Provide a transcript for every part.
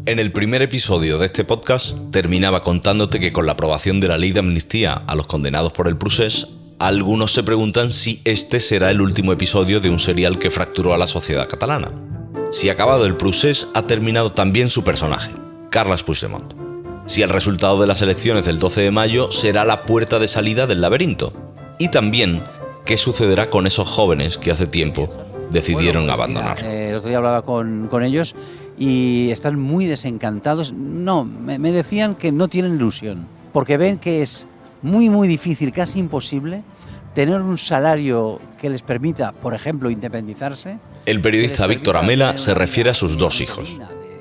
En el primer episodio de este podcast terminaba contándote que con la aprobación de la ley de amnistía a los condenados por el procés, algunos se preguntan si este será el último episodio de un serial que fracturó a la sociedad catalana. Si acabado el procés ha terminado también su personaje, Carles Puigdemont. Si el resultado de las elecciones del 12 de mayo será la puerta de salida del laberinto. Y también qué sucederá con esos jóvenes que hace tiempo decidieron abandonar. El otro día hablaba con ellos y están muy desencantados. No, me decían que no tienen ilusión, porque ven que es muy difícil, casi imposible, tener un salario que les permita, por ejemplo, independizarse. El periodista Víctor Amela se refiere a sus dos hijos.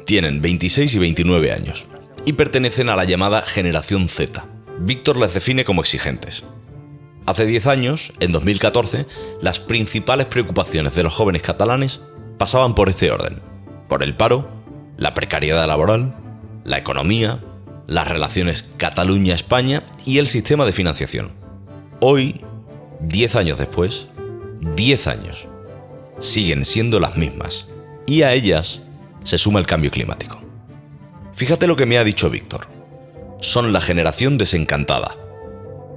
Tienen 26 y 29 años y pertenecen a la llamada Generación Z. Víctor les define como exigentes. Hace 10 años, en 2014, las principales preocupaciones de los jóvenes catalanes pasaban por este orden: por el paro, la precariedad laboral, la economía, las relaciones Cataluña-España y el sistema de financiación. Hoy, 10 años después, 10 años, siguen siendo las mismas, y a ellas se suma el cambio climático. Fíjate lo que me ha dicho Víctor. Son la generación desencantada.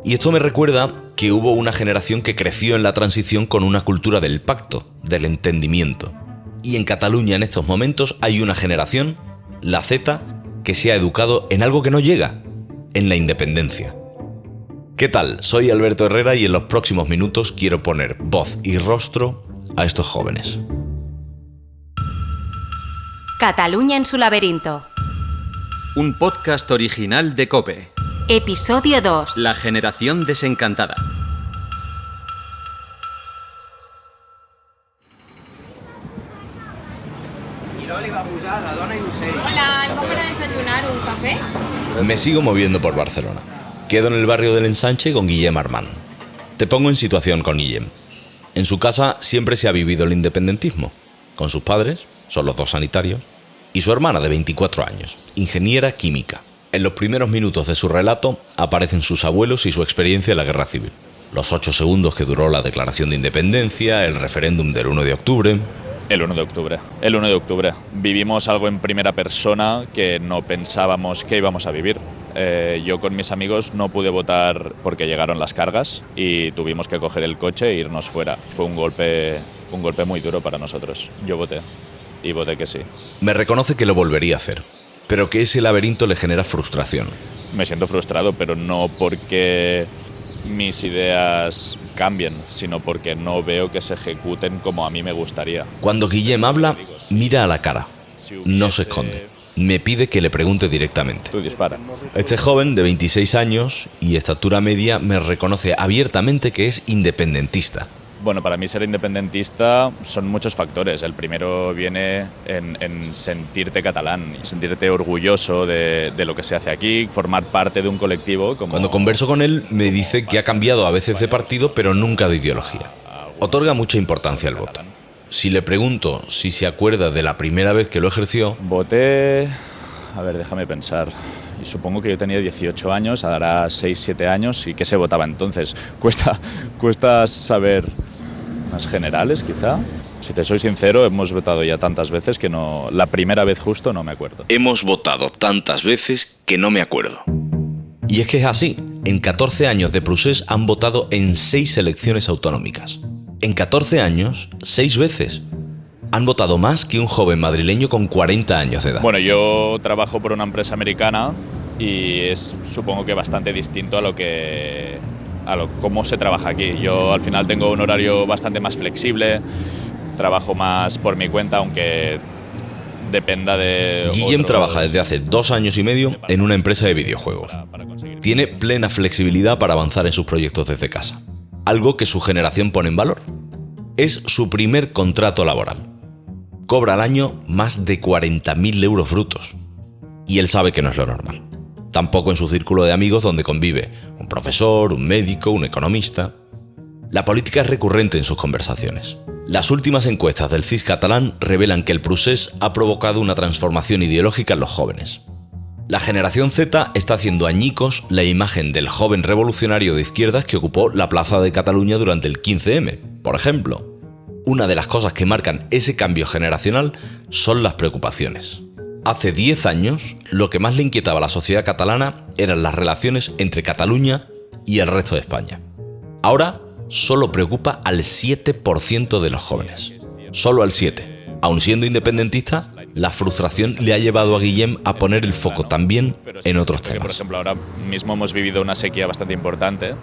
Y esto me recuerda que hubo una generación que creció en la transición con una cultura del pacto, del entendimiento. Y en Cataluña en estos momentos hay una generación, la Z, que se ha educado en algo que no llega, en la independencia. ¿Qué tal? Soy Alberto Herrera y en los próximos minutos quiero poner voz y rostro a estos jóvenes. Cataluña en su laberinto. Un podcast original de COPE. Episodio 2. La generación desencantada. Hola, ¿algo para desayunar o un café? Me sigo moviendo por Barcelona. Quedo en el barrio del Ensanche con Guillem Armand. Te pongo en situación con Guillem. En su casa siempre se ha vivido el independentismo. Con sus padres, son los dos sanitarios, y su hermana de 24 años, ingeniera química. En los primeros minutos de su relato aparecen sus abuelos y su experiencia en la guerra civil. Los 8 segundos que duró la declaración de independencia, el referéndum del 1 de octubre... El 1 de octubre. Vivimos algo en primera persona que no pensábamos que íbamos a vivir. Yo con mis amigos no pude votar porque llegaron las cargas y tuvimos que coger el coche e irnos fuera. Fue un golpe muy duro para nosotros. Yo voté y voté que sí. Me reconoce que lo volvería a hacer, pero que ese laberinto le genera frustración. Me siento frustrado, pero no porque mis ideas cambien, sino porque no veo que se ejecuten como a mí me gustaría. Cuando Guillem habla, mira a la cara, no se esconde. Me pide que le pregunte directamente. Tú dispara. Este joven de 26 años y estatura media me reconoce abiertamente que es independentista. Bueno, para mí ser independentista son muchos factores. El primero viene en sentirte catalán, sentirte orgulloso de lo que se hace aquí, formar parte de un colectivo. Cuando converso con él me dice que ha cambiado a veces de partido, pero nunca de ideología. Otorga mucha importancia al voto. Si le pregunto si se acuerda de la primera vez que lo ejerció... Voté... A ver, déjame pensar. Y supongo que yo tenía 18 años, hará 6-7 años, y ¿qué se votaba entonces? Cuesta saber... Más generales, quizá. Si te soy sincero, hemos votado ya tantas veces que no... La primera vez justo no me acuerdo. Hemos votado tantas veces que no me acuerdo. Y es que es así. En 14 años de procés han votado en 6 elecciones autonómicas. En 14 años, 6 veces. Han votado más que un joven madrileño con 40 años de edad. Bueno, yo trabajo por una empresa americana y es, supongo que bastante distinto a cómo se trabaja aquí. Yo al final tengo un horario bastante más flexible, trabajo más por mi cuenta, aunque dependa de... Guillem trabaja desde hace 2 años y medio en una empresa de videojuegos. Tiene plena flexibilidad para avanzar en sus proyectos desde casa, algo que su generación pone en valor. Es su primer contrato laboral. Cobra al año más de 40.000 euros brutos. Y él sabe que no es lo normal. Tampoco en su círculo de amigos donde convive un profesor, un médico, un economista. La política es recurrente en sus conversaciones. Las últimas encuestas del CIS catalán revelan que el procés ha provocado una transformación ideológica en los jóvenes. La generación Z está haciendo añicos la imagen del joven revolucionario de izquierdas que ocupó la plaza de Cataluña durante el 15M. Por ejemplo, una de las cosas que marcan ese cambio generacional son las preocupaciones. Hace 10 años, lo que más le inquietaba a la sociedad catalana eran las relaciones entre Cataluña y el resto de España. Ahora, solo preocupa al 7% de los jóvenes. Solo al 7%. Aun siendo independentista, la frustración le ha llevado a Guillem a poner el foco también en otros temas. Por ejemplo, ahora mismo hemos vivido una sequía bastante importante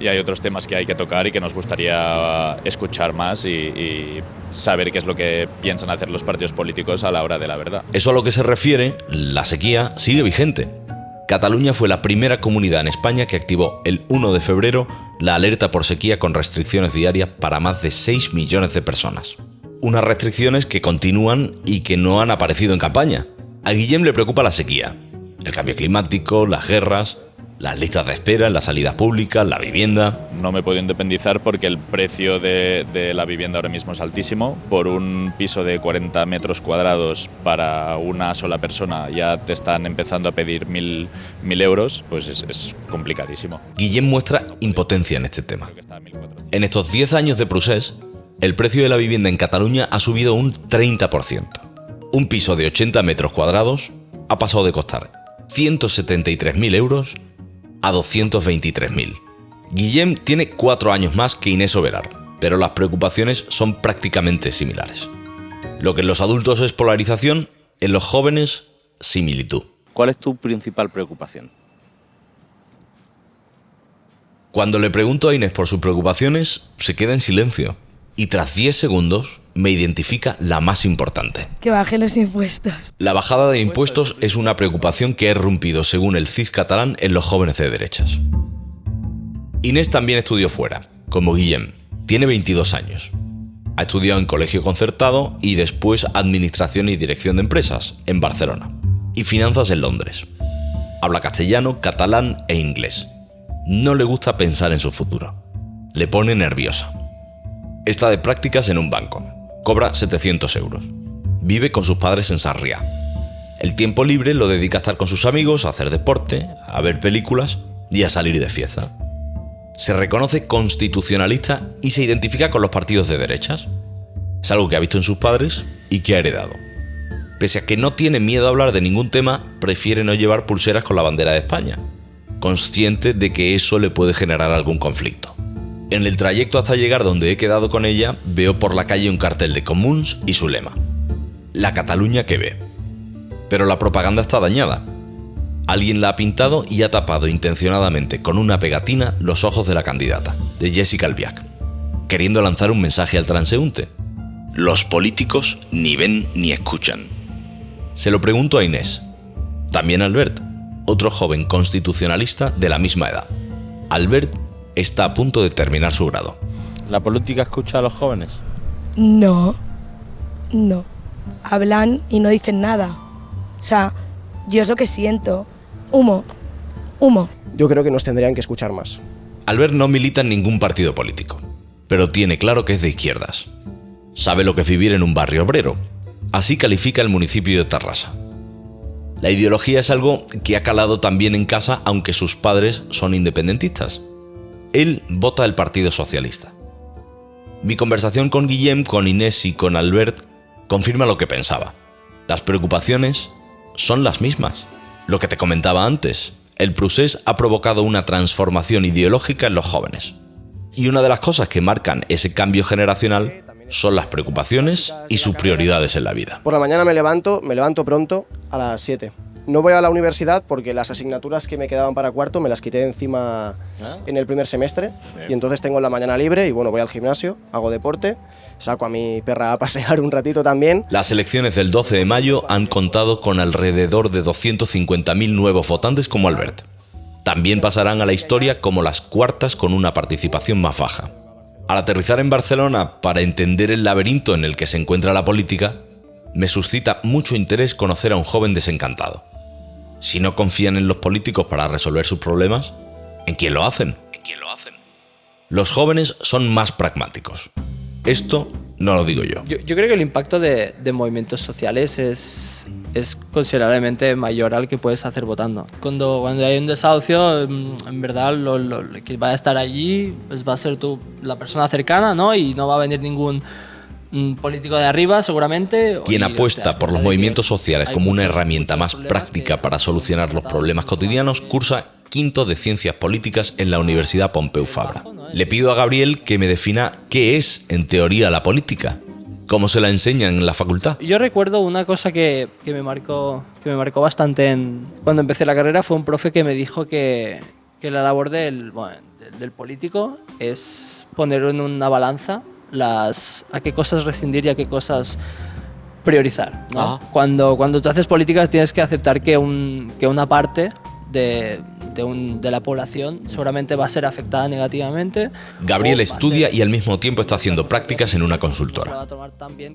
y hay otros temas que hay que tocar y que nos gustaría escuchar más y saber qué es lo que piensan hacer los partidos políticos a la hora de la verdad. Eso a lo que se refiere, la sequía sigue vigente. Cataluña fue la primera comunidad en España que activó el 1 de febrero la alerta por sequía con restricciones diarias para más de 6 millones de personas. Unas restricciones que continúan y que no han aparecido en campaña. A Guillem le preocupa la sequía, el cambio climático, las guerras, las listas de espera en las salidas públicas, la vivienda. No me puedo independizar porque el precio de la vivienda ahora mismo es altísimo. Por un piso de 40 metros cuadrados para una sola persona ya te están empezando a pedir 1.000 euros, pues es complicadísimo. Guillem muestra impotencia en este tema. En estos 10 años de procés, el precio de la vivienda en Cataluña ha subido un 30%. Un piso de 80 metros cuadrados ha pasado de costar 173.000 euros a 223.000. Guillem tiene 4 años más que Inés Oberar, pero las preocupaciones son prácticamente similares. Lo que en los adultos es polarización, en los jóvenes, similitud. ¿Cuál es tu principal preocupación? Cuando le pregunto a Inés por sus preocupaciones, se queda en silencio. Y tras 10 segundos, me identifica la más importante. Que bajen los impuestos. La bajada de impuestos es una preocupación que ha irrumpido, según el CIS catalán, en los jóvenes de derechas. Inés también estudió fuera, como Guillem. Tiene 22 años. Ha estudiado en colegio concertado y después Administración y Dirección de Empresas, en Barcelona. Y Finanzas en Londres. Habla castellano, catalán e inglés. No le gusta pensar en su futuro. Le pone nerviosa. Está de prácticas en un banco. Cobra 700 euros. Vive con sus padres en Sarriá. El tiempo libre lo dedica a estar con sus amigos, a hacer deporte, a ver películas y a salir de fiesta. Se reconoce constitucionalista y se identifica con los partidos de derechas. Es algo que ha visto en sus padres y que ha heredado. Pese a que no tiene miedo a hablar de ningún tema, prefiere no llevar pulseras con la bandera de España, consciente de que eso le puede generar algún conflicto. En el trayecto hasta llegar donde he quedado con ella, veo por la calle un cartel de Comuns y su lema: la Cataluña que ve. Pero la propaganda está dañada. Alguien la ha pintado y ha tapado intencionadamente con una pegatina los ojos de la candidata, de Jessica Albiach, queriendo lanzar un mensaje al transeúnte. Los políticos ni ven ni escuchan. Se lo pregunto a Inés, también a Albert, otro joven constitucionalista de la misma edad. Albert está a punto de terminar su grado. ¿La política escucha a los jóvenes? No. Hablan y no dicen nada. O sea, yo es lo que siento. Humo. Yo creo que nos tendrían que escuchar más. Albert no milita en ningún partido político, pero tiene claro que es de izquierdas. Sabe lo que es vivir en un barrio obrero. Así califica el municipio de Tarrasa. La ideología es algo que ha calado también en casa, aunque sus padres son independentistas. Él vota el Partido Socialista. Mi conversación con Guillem, con Inés y con Albert confirma lo que pensaba. Las preocupaciones son las mismas. Lo que te comentaba antes, el procés ha provocado una transformación ideológica en los jóvenes. Y una de las cosas que marcan ese cambio generacional son las preocupaciones y sus prioridades en la vida. Por la mañana me levanto pronto a las 7. No voy a la universidad porque las asignaturas que me quedaban para cuarto me las quité de encima en el primer semestre. Y entonces tengo la mañana libre y bueno, voy al gimnasio, hago deporte, saco a mi perra a pasear un ratito también. Las elecciones del 12 de mayo han contado con alrededor de 250.000 nuevos votantes como Albert. También pasarán a la historia como las cuartas con una participación más baja. Al aterrizar en Barcelona para entender el laberinto en el que se encuentra la política, me suscita mucho interés conocer a un joven desencantado. Si no confían en los políticos para resolver sus problemas, ¿en quién lo hacen? Los jóvenes son más pragmáticos. Esto no lo digo yo. Yo creo que el impacto de movimientos sociales es considerablemente mayor al que puedes hacer votando. Cuando hay un desahucio, en verdad lo que va a estar allí pues va a ser la persona cercana, ¿no? Y no va a venir ningún un político de arriba seguramente. Quien y apuesta por los movimientos sociales como una herramienta más práctica para solucionar los problemas cotidianos, cursa quinto de Ciencias Políticas en la Universidad Pompeu Fabra. Le pido a Gabriel que me defina qué es, en teoría, la política. ¿Cómo se la enseñan en la facultad? Yo recuerdo una cosa que me marcó bastante cuando empecé la carrera. Fue un profe que me dijo que la labor del político es poner en una balanza a qué cosas rescindir y a qué cosas priorizar, ¿no? Cuando tú haces políticas tienes que aceptar que una parte de la población seguramente va a ser afectada negativamente. Gabriel estudia y al mismo tiempo está haciendo prácticas en una consultora.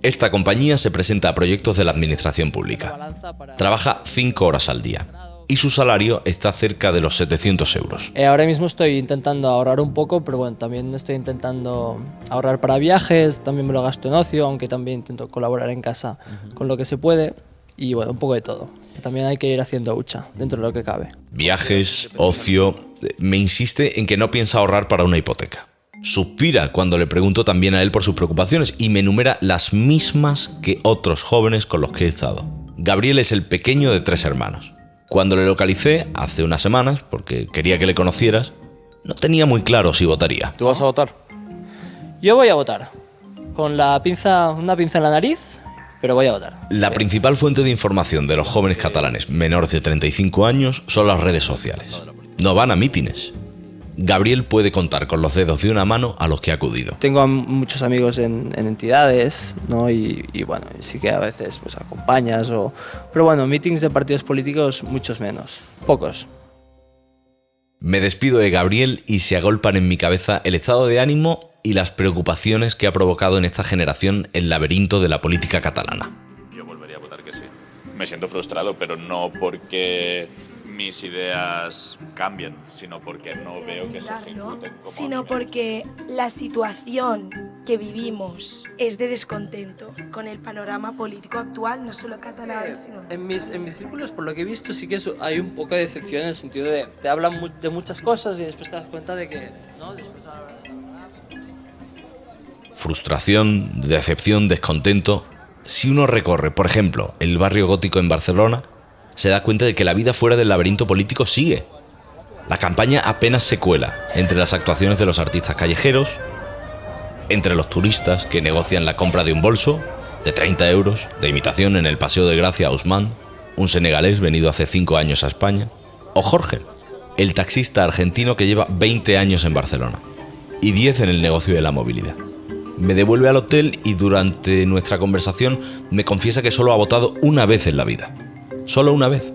Esta compañía se presenta a proyectos de la administración pública. Trabaja 5 horas al día y su salario está cerca de los 700 euros. Ahora mismo estoy intentando ahorrar un poco, pero bueno, también estoy intentando ahorrar para viajes, también me lo gasto en ocio, aunque también intento colaborar en casa con lo que se puede. Y bueno, un poco de todo. También hay que ir haciendo hucha dentro de lo que cabe. Viajes, ocio. Me insiste en que no piensa ahorrar para una hipoteca. Suspira cuando le pregunto también a él por sus preocupaciones y me enumera las mismas que otros jóvenes con los que he estado. Gabriel es el pequeño de 3 hermanos. Cuando le localicé hace unas semanas, porque quería que le conocieras, no tenía muy claro si votaría. ¿Tú vas a votar? Yo voy a votar. Con una pinza en la nariz, pero voy a votar. La principal fuente de información de los jóvenes catalanes menores de 35 años son las redes sociales. No van a mítines. Gabriel puede contar con los dedos de una mano a los que ha acudido. Tengo muchos amigos en entidades, ¿no? Y bueno, sí que a veces pues acompañas pero bueno, meetings de partidos políticos muchos menos, pocos. Me despido de Gabriel y se agolpan en mi cabeza el estado de ánimo y las preocupaciones que ha provocado en esta generación el laberinto de la política catalana. Yo volvería a votar que sí. Me siento frustrado, pero no porque mis ideas cambien, sino porque no veo que se ejecuten como sino porque la situación que vivimos es de descontento con el panorama político actual, no solo catalán, sino... En mis círculos, por lo que he visto, sí que hay un poco de decepción en el sentido de te hablan de muchas cosas y después te das cuenta de que, ¿no? Después Frustración, decepción, descontento. Si uno recorre, por ejemplo, el barrio gótico en Barcelona, se da cuenta de que la vida fuera del laberinto político sigue. La campaña apenas se cuela entre las actuaciones de los artistas callejeros, entre los turistas que negocian la compra de un bolso de 30 euros de imitación en el Paseo de Gracia a Ousmane, un senegalés venido hace 5 años a España, o Jorge, el taxista argentino que lleva 20 años en Barcelona y 10 en el negocio de la movilidad. Me devuelve al hotel y durante nuestra conversación me confiesa que solo ha votado una vez en la vida. Solo una vez.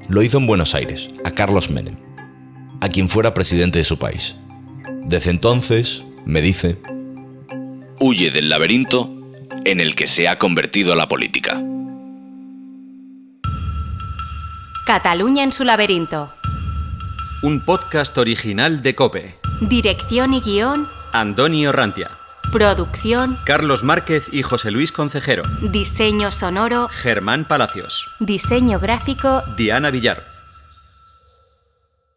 Lo hizo en Buenos Aires, a Carlos Menem, a quien fuera presidente de su país. Desde entonces, me dice, huye del laberinto en el que se ha convertido la política. Cataluña en su laberinto. Un podcast original de COPE. Dirección y guión, Antonio Rantia. producción, Carlos Márquez y José Luis Concejero. diseño sonoro, Germán Palacios. diseño gráfico, Diana Villar.